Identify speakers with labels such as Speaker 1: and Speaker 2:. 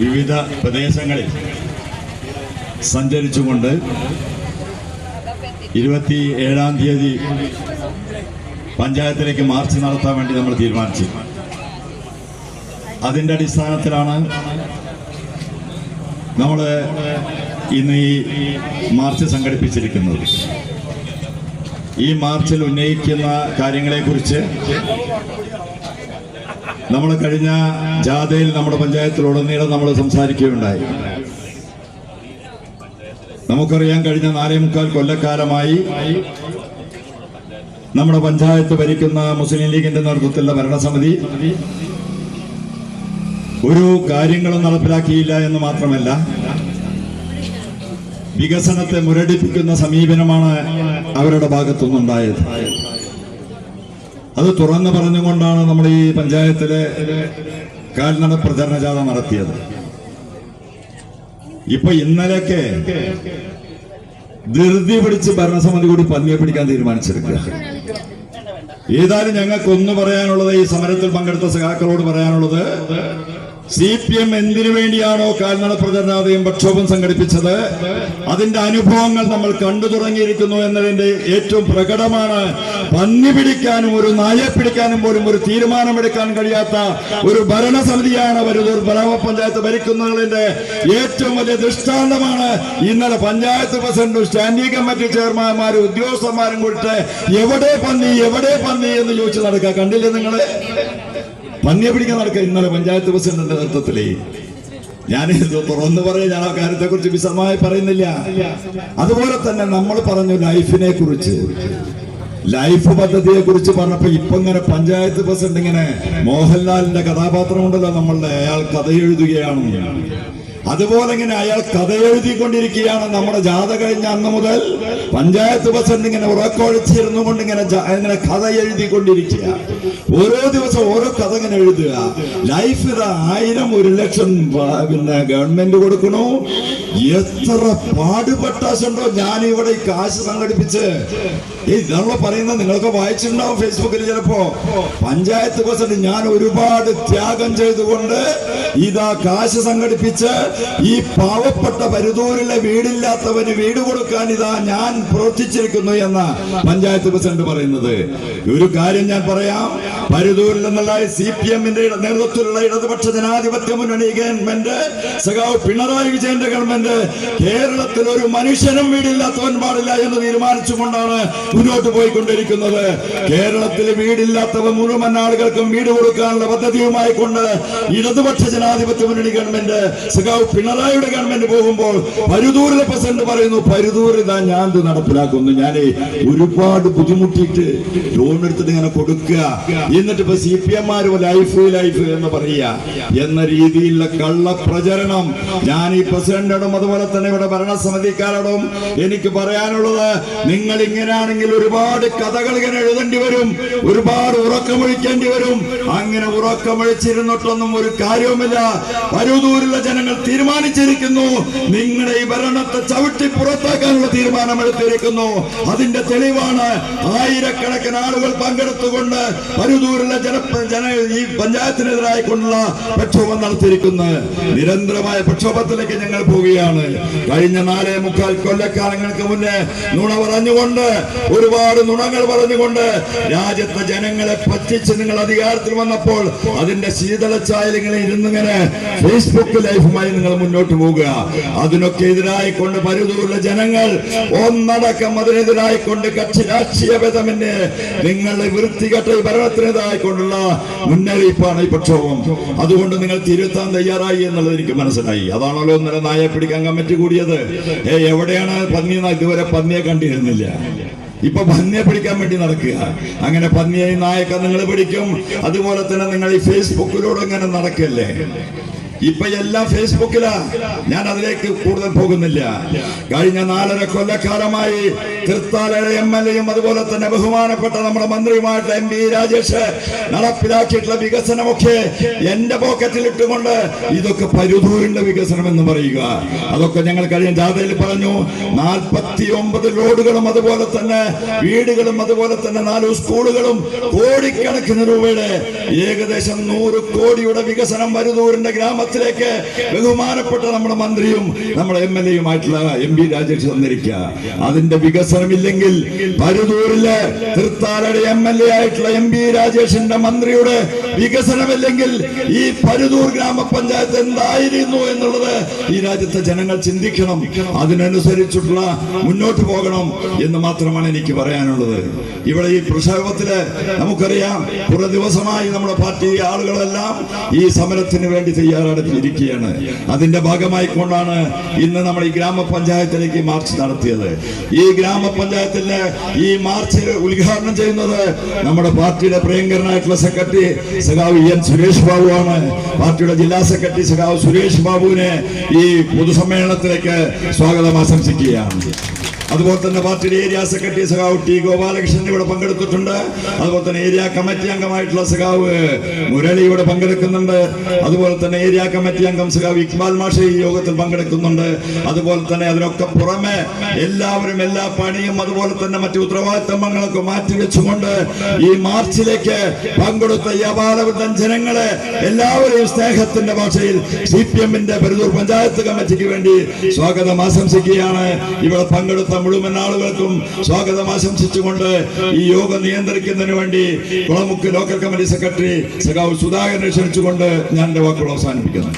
Speaker 1: വിവിധ പ്രദേശങ്ങളിൽ സഞ്ചരിച്ചുകൊണ്ട് 27-ാം തീയതി പഞ്ചായത്തിലേക്ക് മാർച്ച് നടത്താൻ വേണ്ടി നമ്മൾ തീരുമാനിച്ചു. അതിൻ്റെ അടിസ്ഥാനത്തിലാണ് നമ്മൾ ഇന്ന് ഈ മാർച്ച് സംഘടിപ്പിച്ചിരിക്കുന്നത്. ഈ മാർച്ചിൽ ഉന്നയിക്കുന്ന കാര്യങ്ങളെക്കുറിച്ച് നമ്മൾ കഴിഞ്ഞ ജാഥയിൽ നമ്മുടെ പഞ്ചായത്തിലുടനീളം നമ്മൾ സംസാരിക്കുകയുണ്ടായി. നമുക്കറിയാം, കഴിഞ്ഞ 4.25 കൊല്ലക്കാലമായി നമ്മുടെ പഞ്ചായത്ത് ഭരിക്കുന്ന മുസ്ലിം ലീഗിന്റെ നേതൃത്വത്തിലുള്ള ഭരണസമിതി ഒരു കാര്യങ്ങളും നടപ്പിലാക്കിയില്ല എന്ന് മാത്രമല്ല, വികസനത്തെ മുരടിപ്പിക്കുന്ന സമീപനമാണ് അവരുടെ ഭാഗത്തുനിന്നുണ്ടായത്. അത് തുറന്നു പറഞ്ഞുകൊണ്ടാണ് നമ്മൾ ഈ പഞ്ചായത്തിലെ കാൽനട പ്രചരണ ജാഥ നടത്തിയത്. ഇപ്പൊ ഇന്നലെയൊക്കെ ധൃതി പിടിച്ച് ഭരണസമിതി കൂടി പന്നിയെ പിടിക്കാൻ തീരുമാനിച്ചിരിക്കുക. ഏതായാലും ഞങ്ങൾക്കൊന്നു പറയാനുള്ളത്, ഈ സമരത്തിൽ പങ്കെടുത്ത സഖാക്കളോട് പറയാനുള്ളത്, CPM എന്തിനു വേണ്ടിയാണോ കാൽനട പ്രചരണാതയും പ്രക്ഷോഭം സംഘടിപ്പിച്ചത്, അതിന്റെ അനുഭവങ്ങൾ നമ്മൾ കണ്ടു തുടങ്ങിയിരിക്കുന്നു എന്നതിന്റെ ഏറ്റവും പ്രകടമാണ്. പന്നി പിടിക്കാനും ഒരു നായെ പിടിക്കാനും പോലും ഒരു തീരുമാനമെടുക്കാൻ കഴിയാത്ത ഒരു ഭരണസമിതിയാണ് വരൂർ ഗ്രാമപഞ്ചായത്ത് ഭരിക്കുന്നതിന്റെ ഏറ്റവും വലിയ ദൃഷ്ടാന്തമാണ് ഇന്നലെ പഞ്ചായത്ത് പ്രസിഡന്റും സ്റ്റാൻഡിംഗ് കമ്മിറ്റി ചെയർമാൻമാരും ഉദ്യോഗസ്ഥന്മാരും കൂടിയിട്ട് എവിടെ പന്നി എന്ന് ചോദിച്ചു നടക്കുക. കണ്ടില്ലേ നിങ്ങള്? പന്നിയെ പിടിക്കാൻ നടക്കുക ഇന്നലെ പഞ്ചായത്ത് പ്രസിഡന്റിന്റെ നേതൃത്വത്തിലേ. ഞാൻ തുറന്നു പറയാൻ ഞാൻ ആ കാര്യത്തെ കുറിച്ച് വിശദമായി പറയുന്നില്ല. അതുപോലെ തന്നെ നമ്മൾ പറഞ്ഞു ലൈഫിനെ കുറിച്ച്, ലൈഫ് പദ്ധതിയെ കുറിച്ച് പറഞ്ഞപ്പോ ഇപ്പൊ ഇങ്ങനെ പഞ്ചായത്ത് പ്രസിഡന്റ് ഇങ്ങനെ മോഹൻലാലിന്റെ കഥാപാത്രം ഉണ്ടല്ലോ നമ്മളുടെ, അയാൾ കഥ എഴുതുകയാണ്. അതുപോലെ ഇങ്ങനെ അയാൾ കഥ എഴുതിക്കൊണ്ടിരിക്കുകയാണ്. നമ്മുടെ ജാഥ കഴിഞ്ഞ അന്ന് മുതൽ പഞ്ചായത്ത് പ്രസിഡന്റ് ഇങ്ങനെ ഉറക്കൊഴിച്ചിരുന്നു കൊണ്ട് ഇങ്ങനെ കഥ എഴുതിക്കൊണ്ടിരിക്കുക. ഓരോ ദിവസം ഓരോ കഥ ഇങ്ങനെ എഴുതുക. ലൈഫ് ഇതാ 1000, 1,00,000 പിന്നെ ഗവൺമെന്റ് കൊടുക്കണു. എത്ര പാടുപെട്ടാശുണ്ടോ ഞാൻ ഇവിടെ ഈ കാശ് സംഘടിപ്പിച്ച്. ഇതാണല്ലോ പറയുന്നത്, നിങ്ങളൊക്കെ വായിച്ചിട്ടുണ്ടാവും ഫേസ്ബുക്കിൽ. ചിലപ്പോ പഞ്ചായത്ത് പ്രസിഡന്റ് ഞാൻ ഒരുപാട് ത്യാഗം ചെയ്തുകൊണ്ട് ഇതാ കാശ് സംഘടിപ്പിച്ച് ഈ പാവപ്പെട്ട പരുതൂരിലെ വീടില്ലാത്തവന് വീട് കൊടുക്കാൻ ഇതാ ഞാൻ പ്രവർത്തിച്ചിരിക്കുന്നു എന്ന പഞ്ചായത്ത് പ്രസിഡന്റ് പറയുന്നത്. ഒരു കാര്യം ഞാൻ പറയാം, പരുതൂരിൽ നിന്നുള്ള CPM-ന്റെ നേതൃത്വത്തിലുള്ള ഇടതുപക്ഷ ജനാധിപത്യ മുന്നണി ഗവൺമെന്റ്, സഖാവ് പിണറായി വിജയന്റെ ഗവൺമെന്റ്, കേരളത്തിൽ ഒരു മനുഷ്യനും വീടില്ലാത്തവൻ പാടില്ല എന്ന് തീരുമാനിച്ചുകൊണ്ടാണ് മുന്നോട്ട് പോയിക്കൊണ്ടിരിക്കുന്നത്. കേരളത്തിൽ വീടില്ലാത്തവ മുഴുവൻ ആളുകൾക്കും വീട് കൊടുക്കാനുള്ള പദ്ധതിയുമായി കൊണ്ട് ഇടതുപക്ഷ ജനാധിപത്യ മുന്നണി ഗവൺമെന്റ്, സഖാവ് പിണറായിയുടെ ഗവൺമെന്റ് പോകുമ്പോൾ പരുതൂരിലെ പ്രസിഡന്റ് പറയുന്നു, പരുതൂർ ഇതാ ഞാൻ ഇത് നടപ്പിലാക്കുന്നു. ഞാൻ ഒരുപാട് ബുദ്ധിമുട്ടിയിട്ട് ലോൺ എടുത്തിട്ട് ഇങ്ങനെ കൊടുക്കുക, എന്നിട്ട് ഇപ്പൊ CPM-മാര് ലൈഫ് എന്ന് പറയുക എന്ന രീതിയിലുള്ള കള്ള പ്രചരണം. ഞാൻ ഈ പ്രസിഡന്റിനോടും അതുപോലെ തന്നെ ഇവിടെ ഭരണസമിതിക്കാരോടും എനിക്ക് പറയാനുള്ളത്, നിങ്ങൾ ഇങ്ങനെയാണെങ്കിൽ ഒരുപാട് കഥകൾ ഇങ്ങനെ എഴുതേണ്ടി വരും, ഒരുപാട് ഉറക്കമൊഴിക്കേണ്ടി വരും. അങ്ങനെ ഉറക്കമൊഴിച്ചിരുന്നിട്ടൊന്നും ഒരു കാര്യവുമില്ല. പരുതൂരിലെ ജനങ്ങൾ തീരുമാനിച്ചിരിക്കുന്നു, നിങ്ങളുടെ ഈ ഭരണത്തെ ചവിട്ടി പുറത്താക്കാനുള്ള തീരുമാനമെടുത്തിരിക്കുന്നു. അതിന്റെ തെളിവാണ് ആയിരക്കണക്കിന് ആളുകൾ പങ്കെടുത്തുകൊണ്ട് പരുതൂരിലെ ഈ പഞ്ചായത്തിനെതിരായിക്കൊണ്ടുള്ള പ്രക്ഷോഭം നടത്തിയിരിക്കുന്നത്. നിരന്തരമായ പ്രക്ഷോഭത്തിലേക്ക് ഞങ്ങൾ പോവുകയാണ്. കഴിഞ്ഞ 4.25 കൊല്ലക്കാലങ്ങൾക്ക് മുന്നേ നുണ പറഞ്ഞുകൊണ്ട്, ഒരുപാട് നുണകൾ പറഞ്ഞുകൊണ്ട് രാജ്യത്തെ ജനങ്ങളെ പറ്റിച്ച് നിങ്ങൾ അധികാരത്തിൽ വന്നപ്പോൾ അതിന്റെ ശീതളച്ചായൽ ഇങ്ങനെ ഇരുന്നിങ്ങനെ ഫേസ്ബുക്ക് ലൈഫുമായി നിങ്ങൾ മുന്നോട്ട് പോവുക. അതിനൊക്കെ എതിരായിക്കൊണ്ട് പരുതൂരിലെ ജനങ്ങൾ ഒന്നടക്കം അതിനെതിരായിക്കൊണ്ട് കക്ഷി രാഷ്ട്രീയ ഭേദമന്യേ നിങ്ങളുടെ വൃത്തികെട്ട ഭരണത്തിനെതിരായിക്കൊണ്ടുള്ള മുന്നറിയിപ്പാണ് ഈ പ്രക്ഷോഭം. അതുകൊണ്ട് നിങ്ങൾ തിരുത്താൻ തയ്യാറായി എന്നുള്ളത് എനിക്ക് മനസ്സിലായി. അതാണല്ലോ ഇന്നലെ നായെ പിടിക്കാൻ കമ്മിറ്റി കൂടിയത്. എവിടെയാണ് പന്നി? ഇതുവരെ പന്നിയെ കണ്ടിരുന്നില്ല, ഇപ്പൊ പന്നിയെ പിടിക്കാൻ വേണ്ടി നടക്കുക. അങ്ങനെ പന്നിയെ നായൊക്കെ നിങ്ങൾ പിടിക്കും. അതുപോലെ തന്നെ നിങ്ങൾ ഈ ഫേസ്ബുക്കിലൂടെ ഇങ്ങനെ നടക്കല്ലേ. ഇപ്പൊ എല്ലാം ഫേസ്ബുക്കിലാ. ഞാൻ അതിലേക്ക് കൂടുതൽ പോകുന്നില്ല. കഴിഞ്ഞ 4.5 കൊല്ലക്കാലമായി തൃത്താലയുടെ MLA-യും അതുപോലെ തന്നെ ബഹുമാനപ്പെട്ട നമ്മുടെ മന്ത്രിയുമായിട്ട് MP രാജേഷ് നടപ്പിലാക്കിയിട്ടുള്ള വികസനമൊക്കെ എന്റെ പോക്കറ്റിൽ ഇട്ടുകൊണ്ട് ഇതൊക്കെ പരുതൂരിന്റെ വികസനം എന്ന് പറയുക. അതൊക്കെ ഞങ്ങൾ കഴിഞ്ഞ ജാഥയിൽ പറഞ്ഞു. 49 റോഡുകളും അതുപോലെ തന്നെ വീടുകളും അതുപോലെ തന്നെ 4 സ്കൂളുകളും കോടിക്കണക്കിന് രൂപയുടെ ഏകദേശം 100 കോടിയുടെ വികസനം പരുതൂരിന്റെ ഗ്രാമ ഗ്രാമത്തിലേക്ക് ബഹുമാനപ്പെട്ട നമ്മുടെ മന്ത്രിയും നമ്മുടെ MLA യുമായിട്ടുള്ള MP രാജേഷ് വന്നിരിക്കുക. അതിന്റെ വികസനമില്ലെങ്കിൽ പരുതൂരിലെ തൃത്താലയുടെ MLA ആയിട്ടുള്ള MP രാജേഷിന്റെ മന്ത്രിയുടെ വികസനമില്ലെങ്കിൽ ഈ പരുതൂർ ഗ്രാമപഞ്ചായത്ത് എന്തായിരുന്നു എന്നുള്ളത് ഈ രാജ്യത്തെ ജനങ്ങൾ ചിന്തിക്കണം. അതിനനുസരിച്ചുള്ള മുന്നോട്ട് പോകണം എന്ന് മാത്രമാണ് എനിക്ക് പറയാനുള്ളത്. ഇവിടെ ഈ പ്രക്ഷോഭത്തില് നമുക്കറിയാം, കുറെ ദിവസമായി നമ്മുടെ പാർട്ടി ആളുകളെല്ലാം ഈ സമരത്തിന് വേണ്ടി തയ്യാറെടുത്തിരിക്കുകയാണ്. അതിന്റെ ഭാഗമായി കൊണ്ടാണ് ഇന്ന് നമ്മൾ ഈ ഗ്രാമപഞ്ചായത്തിലേക്ക് മാർച്ച് നടത്തിയത്. ഈ ഗ്രാമപഞ്ചായത്തിന്റെ ഈ മാർച്ച് ഉദ്ഘാടനം ചെയ്യുന്നത് നമ്മുടെ പാർട്ടിയുടെ പ്രിയങ്കരനായിട്ടുള്ള സെക്രട്ടറി സഖാവ് EN സുരേഷ് ബാബുവാണ്. പാർട്ടിയുടെ ജില്ലാ സെക്രട്ടറി സഖാവ് സുരേഷ് ബാബുവിനെ ഈ പൊതുസമ്മേളനത്തിലേക്ക് സ്വാഗതം ആശംസിക്കുകയാണ്. അതുപോലെ തന്നെ പാർട്ടിയുടെ ഏരിയ സെക്രട്ടറി സഖാവ് T ഗോപാലകൃഷ്ണൻ ഇവിടെ പങ്കെടുത്തിട്ടുണ്ട്. അതുപോലെ തന്നെ ഏരിയ കമ്മിറ്റി അംഗമായിട്ടുള്ള സഖാവ് മുരളി ഇവിടെ പങ്കെടുക്കുന്നുണ്ട്. അതുപോലെ തന്നെ ഏരിയ കമ്മിറ്റി അംഗം സഖാവ് ഇക്ബാൽ മാഷി ഈ യോഗത്തിൽ പങ്കെടുക്കുന്നുണ്ട്. അതുപോലെ തന്നെ അതിനൊക്കെ പുറമെ എല്ലാവരും എല്ലാ പണിയും അതുപോലെ തന്നെ മറ്റു ഉത്തരവാദിത്തങ്ങളൊക്കെ മാറ്റിവെച്ചുകൊണ്ട് ഈ മാർച്ചിലേക്ക് പങ്കെടുത്ത ഈ അപാലവൃദ്ധൻ ജനങ്ങളെ എല്ലാവരെയും സ്നേഹത്തിന്റെ ഭാഷയിൽ CPM-ന്റെ പരുതൂർ പഞ്ചായത്ത് കമ്മിറ്റിക്ക് വേണ്ടി സ്വാഗതം ആശംസിക്കുകയാണ്. ഇവിടെ പങ്കെടുത്ത മുഴുവൻ ആളുകൾക്കും സ്വാഗതം ആശംസിച്ചുകൊണ്ട് ഈ യോഗം നിയന്ത്രിക്കുന്നതിന് വേണ്ടി കുളമുക്ക് ലോക്കൽ കമ്മിറ്റി സെക്രട്ടറി സഖാവ് സുധാകരനെ ക്ഷണിച്ചുകൊണ്ട് ഞാൻ എന്റെ വാക്കുകൾ അവസാനിപ്പിക്കുന്നു.